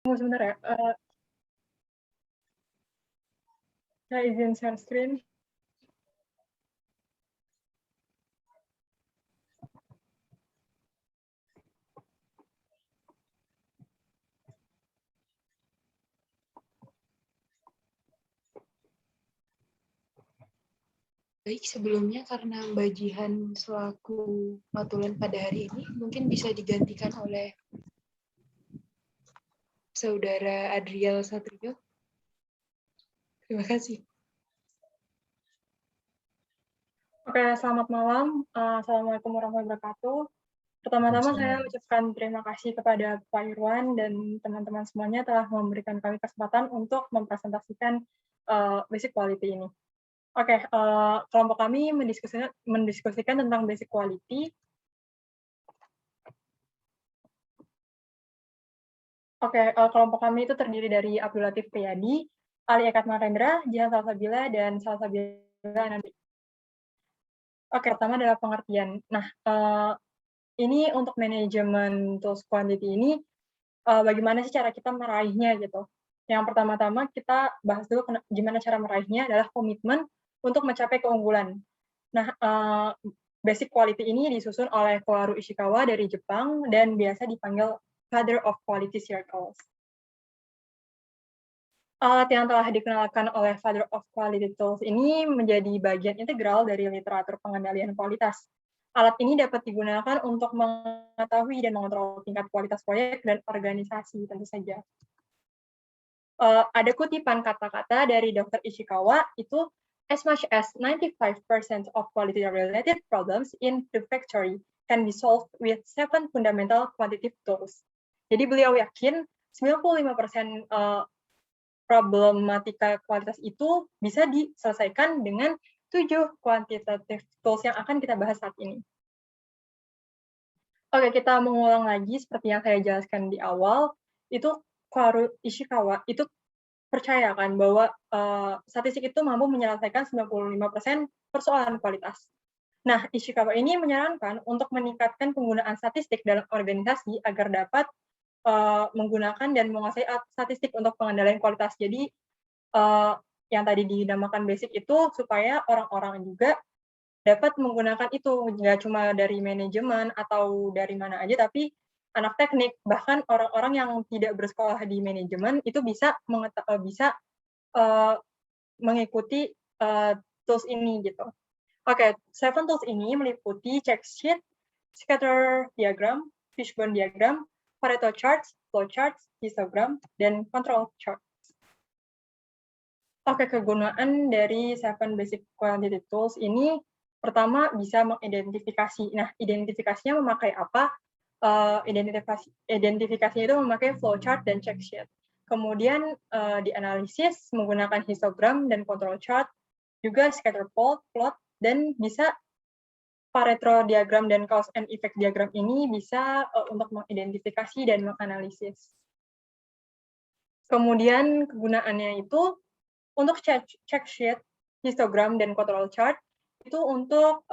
Tunggu sebentar ya, saya izin share screen. Baik, sebelumnya karena Mbak Jihan selaku matulan pada hari ini, mungkin bisa digantikan oleh Saudara Adriel Satrio. Terima kasih. Oke, selamat malam. Assalamualaikum warahmatullahi wabarakatuh. Pertama-tama saya ucapkan terima kasih kepada Pak Irwan dan teman-teman semuanya telah memberikan kami kesempatan untuk mempresentasikan basic quality ini. Oke, kelompok kami mendiskusikan tentang basic quality. Oke, kelompok kami itu terdiri dari Abdul Latif Priyadi, Ali Ekat Marendra, Jihan Salsabila, dan Salsabila Anandi. Oke, pertama adalah pengertian. Nah, ini untuk manajemen tools quantity ini, bagaimana sih cara kita meraihnya gitu. Yang pertama-tama kita bahas dulu gimana cara meraihnya adalah komitmen untuk mencapai keunggulan. Nah, basic quality ini disusun oleh Koharu Ishikawa dari Jepang dan biasa dipanggil Father of Quality Circles. Alat yang telah dikenalkan oleh Father of Quality Tools ini menjadi bagian integral dari literatur pengendalian kualitas. Alat ini dapat digunakan untuk mengetahui dan mengontrol tingkat kualitas proyek dan organisasi, tentu saja. Ada kutipan kata-kata dari Dr. Ishikawa, itu as much as 95% of quality-related problems in the factory can be solved with 7 fundamental quantitative tools. Jadi beliau yakin 95% problematika kualitas itu bisa diselesaikan dengan 7 quantitative tools yang akan kita bahas saat ini. Oke, kita mengulang lagi seperti yang saya jelaskan di awal, itu Koharu Ishikawa itu percaya kan bahwa statistik itu mampu menyelesaikan 95% persoalan kualitas. Nah, Ishikawa ini menyarankan untuk meningkatkan penggunaan statistik dalam organisasi agar dapat menggunakan dan menguasai statistik untuk pengendalian kualitas. Jadi, yang tadi dinamakan basic itu supaya orang-orang juga dapat menggunakan itu, nggak cuma dari manajemen atau dari mana aja, tapi anak teknik, bahkan orang-orang yang tidak bersekolah di manajemen itu bisa mengikuti tools ini gitu. Oke, 7 tools ini meliputi check sheet, scatter diagram, fishbone diagram, Pareto charts, flow charts, histogram, dan control chart. Oke, kegunaan dari 7 basic quantitative tools ini pertama bisa mengidentifikasi. Nah, identifikasinya memakai apa? Identifikasinya itu memakai flowchart dan check sheet. Kemudian dianalisis menggunakan histogram dan control chart, juga scatter plot, dan bisa Pareto diagram dan cause and effect diagram ini bisa untuk mengidentifikasi dan menganalisis. Kemudian kegunaannya itu untuk check sheet, histogram, dan control chart itu untuk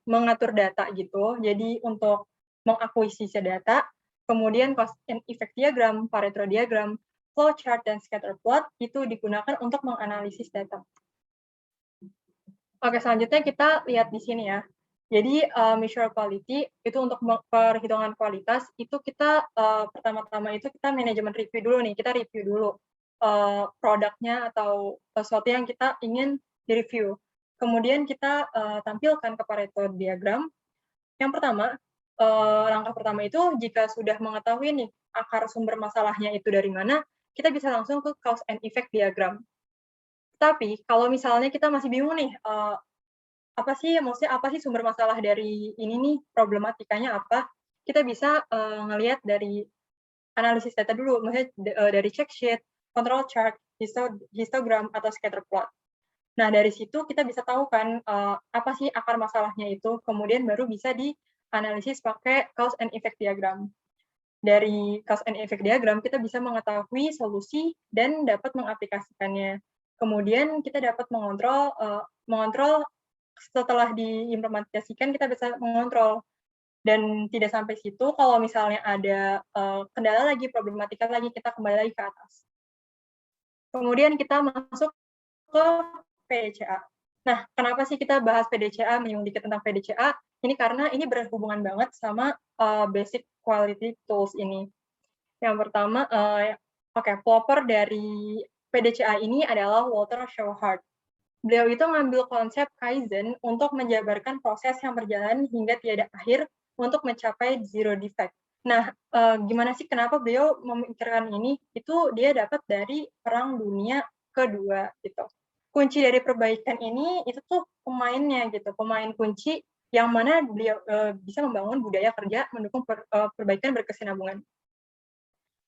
mengatur data gitu. Jadi untuk mengakuisisi data, kemudian cause and effect diagram, Pareto diagram, flow chart, dan scatter plot itu digunakan untuk menganalisis data. Oke, selanjutnya kita lihat di sini ya. Jadi measure quality itu untuk perhitungan kualitas itu kita pertama-tama itu kita manajemen review dulu nih. Kita review dulu produknya atau sesuatu yang kita ingin direview. Kemudian kita tampilkan ke Pareto diagram. Yang pertama, langkah pertama itu jika sudah mengetahui nih akar sumber masalahnya itu dari mana, kita bisa langsung ke cause and effect diagram. Tapi kalau misalnya kita masih bingung nih, apa sih sumber masalah dari ini nih, problematikanya apa, kita bisa ngelihat dari analisis data dulu, maksudnya dari check sheet, control chart, histogram, atau scatter plot. Nah, dari situ kita bisa tahu kan apa sih akar masalahnya itu, kemudian baru bisa dianalisis pakai cause and effect diagram. Dari cause and effect diagram, kita bisa mengetahui solusi dan dapat mengaplikasikannya. Kemudian kita dapat mengontrol setelah diimplementasikan, kita bisa mengontrol Dan tidak sampai situ, kalau misalnya ada kendala lagi, problematika lagi, kita kembali lagi ke atas. Kemudian kita masuk ke PDCA. Nah, kenapa sih kita bahas PDCA, menyinggung dikit tentang PDCA? Ini karena ini berhubungan banget sama basic quality tools ini. Yang pertama, pelopor dari PDCA ini adalah Walter Shewhart. Beliau itu ngambil konsep Kaizen untuk menjabarkan proses yang berjalan hingga tiada akhir untuk mencapai zero defect. Nah, gimana sih kenapa beliau memikirkan ini? Itu dia dapat dari Perang Dunia Kedua gitu. Kunci dari perbaikan ini itu tuh pemainnya gitu, pemain kunci yang mana beliau bisa membangun budaya kerja mendukung perbaikan berkesinambungan.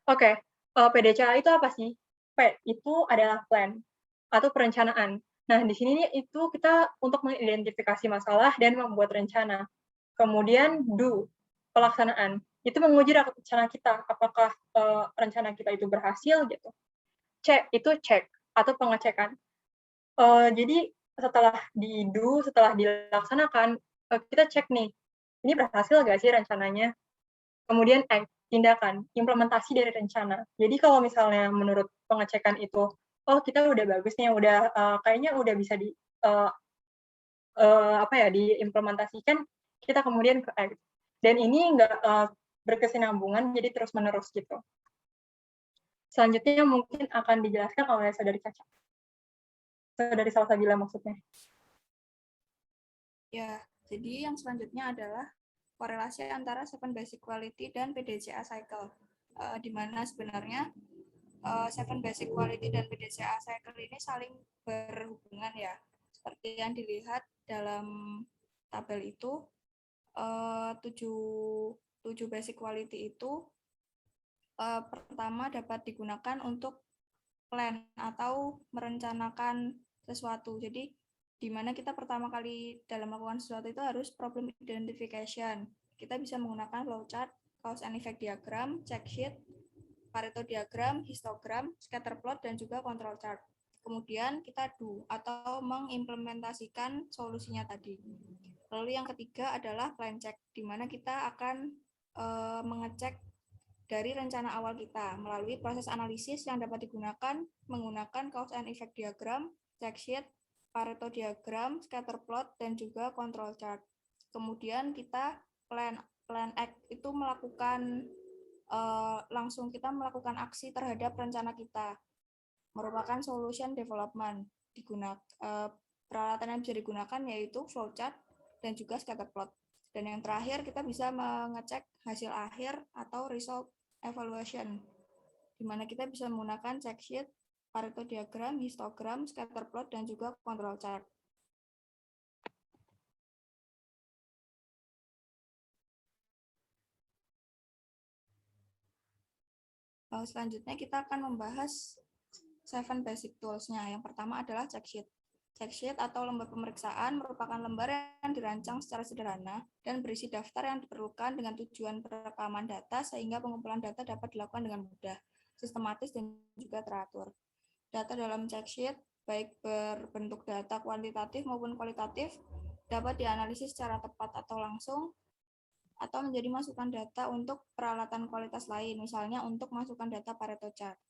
Oke, PDCA itu apa sih? P itu adalah plan atau perencanaan. Nah, di sini itu kita untuk mengidentifikasi masalah dan membuat rencana. Kemudian do, pelaksanaan. Itu menguji rencana kita, apakah rencana kita itu berhasil gitu. C, itu cek atau pengecekan. Jadi setelah di-do, setelah dilaksanakan, kita cek nih, ini berhasil nggak sih rencananya? Kemudian act, tindakan, implementasi dari rencana. Jadi kalau misalnya menurut pengecekan itu, oh kita udah bagus nih, udah kayaknya udah bisa diimplementasikan, kita kemudian ke act. Dan ini nggak berkesinambungan, jadi terus-menerus gitu. Selanjutnya mungkin akan dijelaskan oleh Saudari Caca. Saudari Salsabila maksudnya. Ya, jadi yang selanjutnya adalah korelasi antara Seven Basic Quality dan PDCA Cycle, di mana sebenarnya Seven Basic Quality dan PDCA Cycle ini saling berhubungan ya. Seperti yang dilihat dalam tabel itu, 7 basic quality itu pertama dapat digunakan untuk plan atau merencanakan sesuatu. Jadi di mana kita pertama kali dalam melakukan sesuatu itu harus problem identification. Kita bisa menggunakan flowchart, cause and effect diagram, check sheet, Pareto diagram, histogram, scatter plot, dan juga control chart. Kemudian kita do atau mengimplementasikan solusinya tadi. Lalu yang ketiga adalah plan check, di mana kita akan mengecek dari rencana awal kita melalui proses analisis yang dapat digunakan menggunakan cause and effect diagram, check sheet, Pareto diagram, scatter plot, dan juga control chart. Kemudian kita plan act itu melakukan langsung kita melakukan aksi terhadap rencana kita, merupakan solution development. Peralatan yang bisa digunakan yaitu flowchart dan juga scatter plot. Dan yang terakhir kita bisa mengecek hasil akhir atau result evaluation, di mana kita bisa menggunakan check sheet, Pareto diagram, histogram, scatter plot, dan juga control chart. Selanjutnya kita akan membahas 7 basic tools-nya. Yang pertama adalah check sheet. Check sheet atau lembar pemeriksaan merupakan lembar yang dirancang secara sederhana dan berisi daftar yang diperlukan dengan tujuan perekaman data sehingga pengumpulan data dapat dilakukan dengan mudah, sistematis, dan juga teratur. Data dalam check sheet, baik berbentuk data kuantitatif maupun kualitatif, dapat dianalisis secara tepat atau langsung, atau menjadi masukan data untuk peralatan kualitas lain, misalnya untuk masukan data Pareto chart.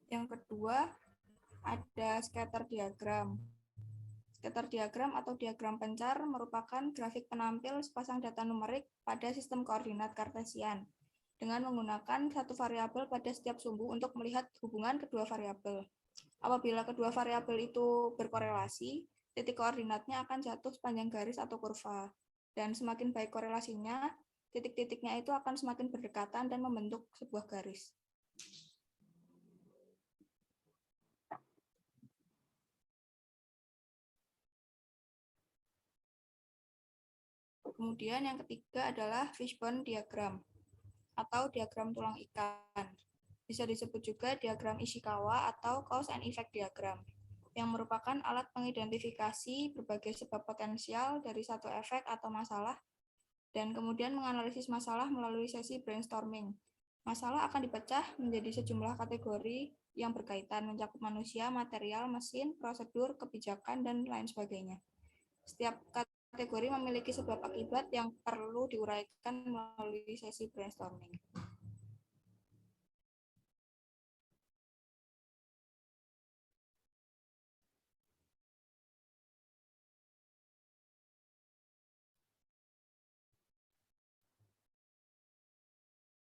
Yang kedua, ada scatter diagram. Scatter diagram atau diagram pencar merupakan grafik penampil sepasang data numerik pada sistem koordinat kartesian dengan menggunakan satu variabel pada setiap sumbu untuk melihat hubungan kedua variabel. Apabila kedua variabel itu berkorelasi, titik koordinatnya akan jatuh sepanjang garis atau kurva. Dan semakin baik korelasinya, titik-titiknya itu akan semakin berdekatan dan membentuk sebuah garis. Kemudian yang ketiga adalah fishbone diagram atau diagram tulang ikan. Bisa disebut juga diagram Ishikawa atau cause and effect diagram, yang merupakan alat mengidentifikasi berbagai sebab potensial dari satu efek atau masalah, dan kemudian menganalisis masalah melalui sesi brainstorming. Masalah akan dipecah menjadi sejumlah kategori yang berkaitan mencakup manusia, material, mesin, prosedur, kebijakan, dan lain sebagainya. Setiap kategori memiliki sebab akibat yang perlu diuraikan melalui sesi brainstorming.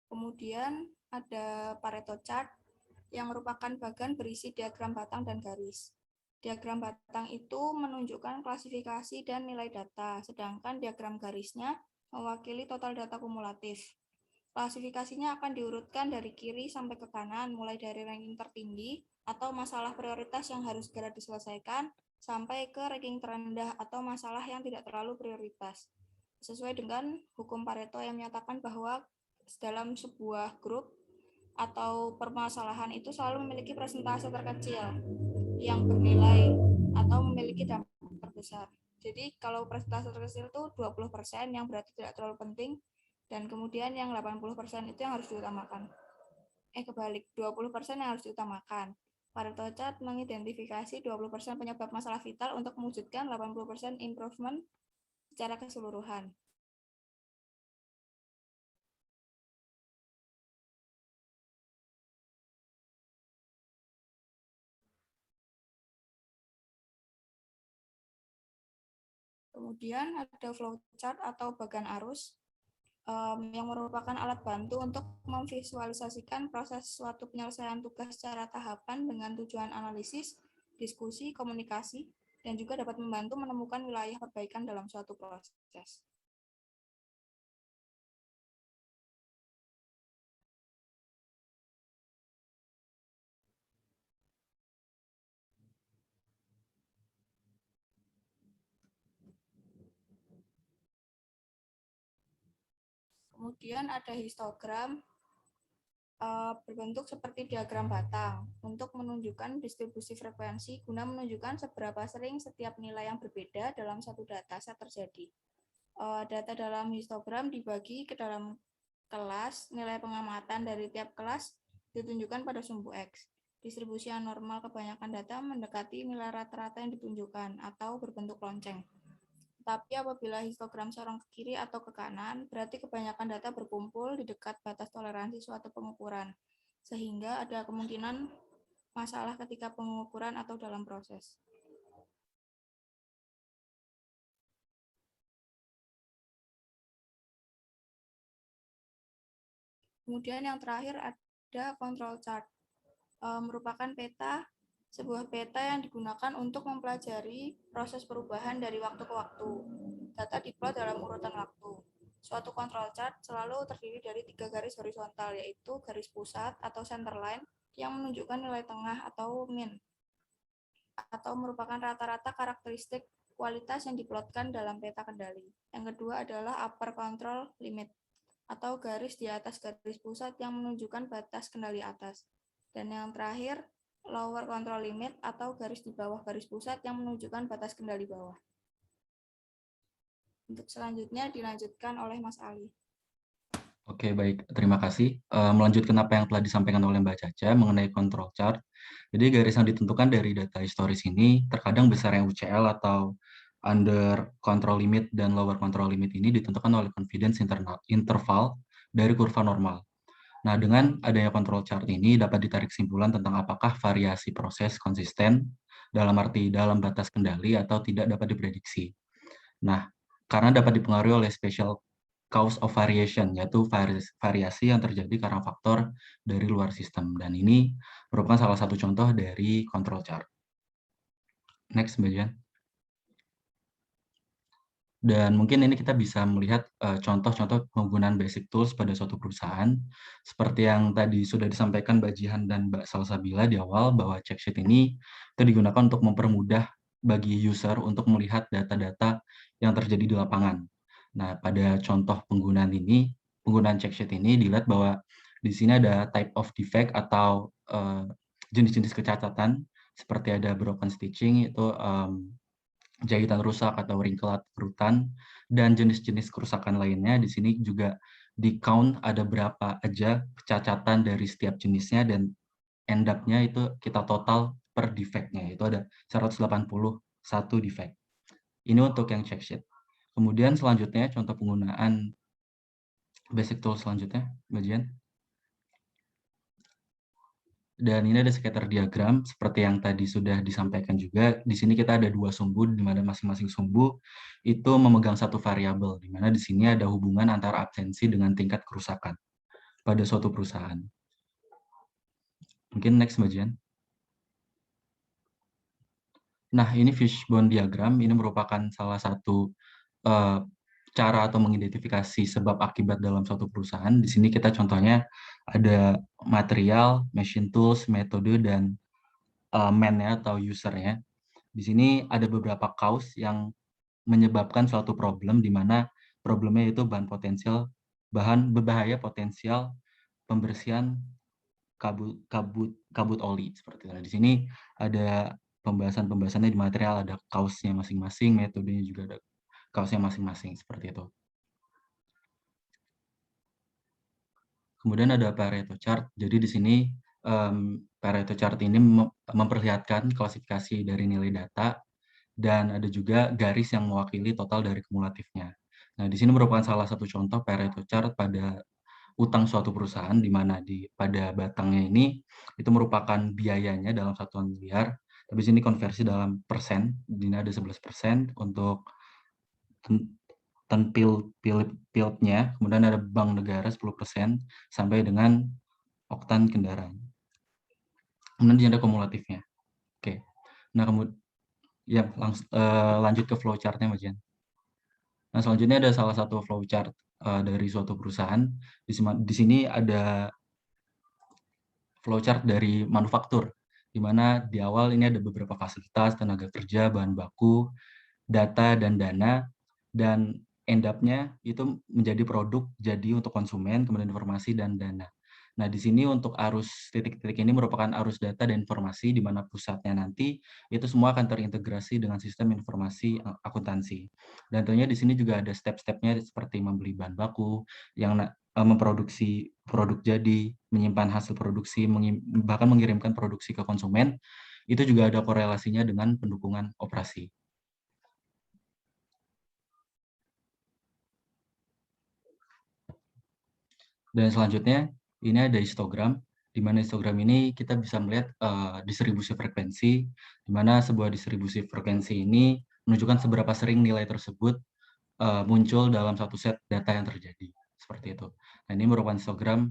Kemudian ada Pareto chart yang merupakan bagan berisi diagram batang dan garis. Diagram batang itu menunjukkan klasifikasi dan nilai data, sedangkan diagram garisnya mewakili total data kumulatif. Klasifikasinya akan diurutkan dari kiri sampai ke kanan, mulai dari ranking tertinggi atau masalah prioritas yang harus segera diselesaikan, sampai ke ranking terendah atau masalah yang tidak terlalu prioritas. Sesuai dengan hukum Pareto yang menyatakan bahwa dalam sebuah grup atau permasalahan itu selalu memiliki persentase terkecil yang bernilai atau memiliki dampak terbesar. Jadi kalau persentase terkecil itu 20% yang berarti tidak terlalu penting, dan kemudian yang 80% itu yang harus diutamakan. Kebalik, 20% yang harus diutamakan. Pareto chart mengidentifikasi 20% penyebab masalah vital untuk mewujudkan 80% improvement secara keseluruhan. Kemudian ada flowchart atau bagan arus yang merupakan alat bantu untuk memvisualisasikan proses suatu penyelesaian tugas secara tahapan dengan tujuan analisis, diskusi, komunikasi, dan juga dapat membantu menemukan wilayah perbaikan dalam suatu proses. Kemudian ada histogram berbentuk seperti diagram batang untuk menunjukkan distribusi frekuensi guna menunjukkan seberapa sering setiap nilai yang berbeda dalam satu dataset terjadi. Data dalam histogram dibagi ke dalam kelas, nilai pengamatan dari tiap kelas ditunjukkan pada sumbu X. Distribusi yang normal kebanyakan data mendekati nilai rata-rata yang ditunjukkan atau berbentuk lonceng. Tapi apabila histogram sorong ke kiri atau ke kanan, berarti kebanyakan data berkumpul di dekat batas toleransi suatu pengukuran, sehingga ada kemungkinan masalah ketika pengukuran atau dalam proses. Kemudian yang terakhir ada control chart, merupakan sebuah peta yang digunakan untuk mempelajari proses perubahan dari waktu ke waktu. Data diplot dalam urutan waktu. Suatu control chart selalu terdiri dari 3 garis horizontal, yaitu garis pusat atau center line yang menunjukkan nilai tengah atau min, atau merupakan rata-rata karakteristik kualitas yang diplotkan dalam peta kendali. Yang kedua adalah upper control limit, atau garis di atas garis pusat yang menunjukkan batas kendali atas. Dan yang terakhir, lower control limit atau garis di bawah garis pusat yang menunjukkan batas kendali bawah. Untuk selanjutnya dilanjutkan oleh Mas Ali. Oke, baik. Terima kasih. Melanjutkan apa yang telah disampaikan oleh Mbak Caca mengenai control chart. Jadi garis yang ditentukan dari data historis ini terkadang besar yang UCL atau under control limit dan lower control limit ini ditentukan oleh confidence interval dari kurva normal. Nah, dengan adanya control chart ini dapat ditarik kesimpulan tentang apakah variasi proses konsisten dalam arti dalam batas kendali atau tidak dapat diprediksi. Nah, karena dapat dipengaruhi oleh special cause of variation, yaitu variasi yang terjadi karena faktor dari luar sistem. Dan ini merupakan salah satu contoh dari control chart. Next, Mbak Jan. Dan mungkin ini kita bisa melihat contoh-contoh penggunaan basic tools pada suatu perusahaan. Seperti yang tadi sudah disampaikan Mbak Jihan dan Mbak Salsabila di awal, bahwa check sheet ini itu digunakan untuk mempermudah bagi user untuk melihat data-data yang terjadi di lapangan. Nah, pada contoh penggunaan check sheet ini dilihat bahwa di sini ada type of defect atau jenis-jenis kecacatan, seperti ada broken stitching, itu jahitan rusak atau wrinkle kerutan, dan jenis-jenis kerusakan lainnya. Di sini juga di count ada berapa aja kecacatan dari setiap jenisnya, dan end up-nya itu kita total per defect-nya, itu ada 181 defect. Ini untuk yang check sheet. Kemudian selanjutnya contoh penggunaan basic tool selanjutnya, Mbak Jian. Dan ini ada scatter diagram seperti yang tadi sudah disampaikan juga. Di sini kita ada 2 sumbu, di mana masing-masing sumbu itu memegang satu variabel, di mana di sini ada hubungan antara absensi dengan tingkat kerusakan pada suatu perusahaan. Mungkin next, Mbak Jian. Nah, ini fishbone diagram, ini merupakan salah satu cara atau mengidentifikasi sebab akibat dalam suatu perusahaan. Di sini kita contohnya ada material, machine tools, metode, dan man-nya atau user-nya. Di sini ada beberapa cause yang menyebabkan suatu problem, di mana problemnya itu bahan berbahaya potensial pembersihan kabut oli seperti itu. Nah, di sini ada pembahasannya di material, ada cause-nya masing-masing, metodenya juga ada cause-nya masing-masing seperti itu. Kemudian ada Pareto chart. Jadi di sini Pareto chart ini memperlihatkan klasifikasi dari nilai data dan ada juga garis yang mewakili total dari kumulatifnya. Nah, di sini merupakan salah satu contoh Pareto chart pada utang suatu perusahaan, di mana pada batangnya ini itu merupakan biayanya dalam satuan miliar, tapi sini konversi dalam persen, di sini ada 11% untuk pilotnya, kemudian ada bank negara 10% sampai dengan oktan kendaraan. Kemudian di sini ada kumulatifnya. Oke. Nah, kemudian ya lanjut ke flowchart-nya, Mbak Jen. Nah, selanjutnya ada salah satu flowchart dari suatu perusahaan. Di sini ada flowchart dari manufaktur, di mana di awal ini ada beberapa fasilitas, tenaga kerja, bahan baku, data, dan dana, dan end up-nya itu menjadi produk jadi untuk konsumen, kemudian informasi, dan dana. Nah, di sini untuk arus titik-titik ini merupakan arus data dan informasi, di mana pusatnya nanti itu semua akan terintegrasi dengan sistem informasi akuntansi. Dan tentunya di sini juga ada step-stepnya seperti membeli bahan baku, yang memproduksi produk jadi, menyimpan hasil produksi, bahkan mengirimkan produksi ke konsumen, itu juga ada korelasinya dengan pendukungan operasi. Dan selanjutnya, ini ada histogram, di mana histogram ini kita bisa melihat distribusi frekuensi, di mana sebuah distribusi frekuensi ini menunjukkan seberapa sering nilai tersebut muncul dalam satu set data yang terjadi. Seperti itu. Nah, ini merupakan histogram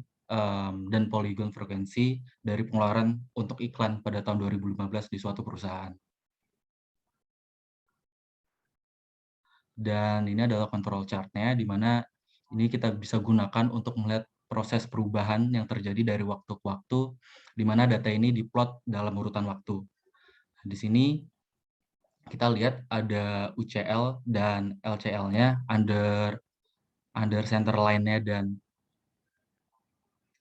dan poligon frekuensi dari pengeluaran untuk iklan pada tahun 2015 di suatu perusahaan. Dan ini adalah control chart-nya, di mana ini kita bisa gunakan untuk melihat proses perubahan yang terjadi dari waktu ke waktu, di mana data ini diplot dalam urutan waktu. Di sini kita lihat ada UCL dan LCL-nya, under center line-nya dan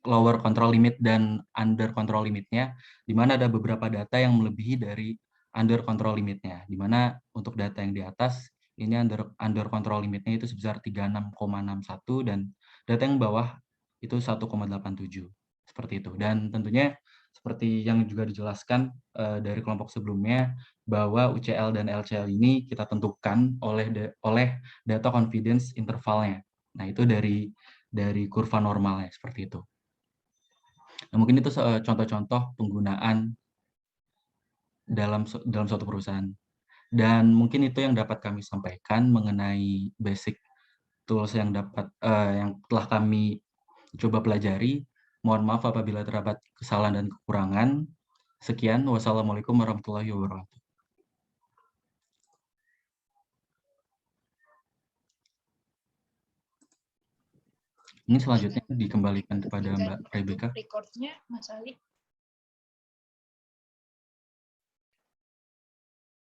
lower control limit dan under control limit-nya, di mana ada beberapa data yang melebihi dari under control limit-nya, di mana untuk data yang di atas ini under control limit-nya itu sebesar 36,61 dan data yang bawah itu 1,87 seperti itu. Dan tentunya seperti yang juga dijelaskan dari kelompok sebelumnya, bahwa UCL dan LCL ini kita tentukan oleh data confidence intervalnya. Nah, itu dari kurva normalnya seperti itu. Nah, mungkin itu contoh-contoh penggunaan dalam suatu perusahaan. Dan mungkin itu yang dapat kami sampaikan mengenai basic tools yang telah kami coba pelajari. Mohon maaf apabila terdapat kesalahan dan kekurangan. Sekian, wassalamualaikum warahmatullahi wabarakatuh. Ini selanjutnya dikembalikan kepada Mbak Rebecca. Record-nya, Mas Ali.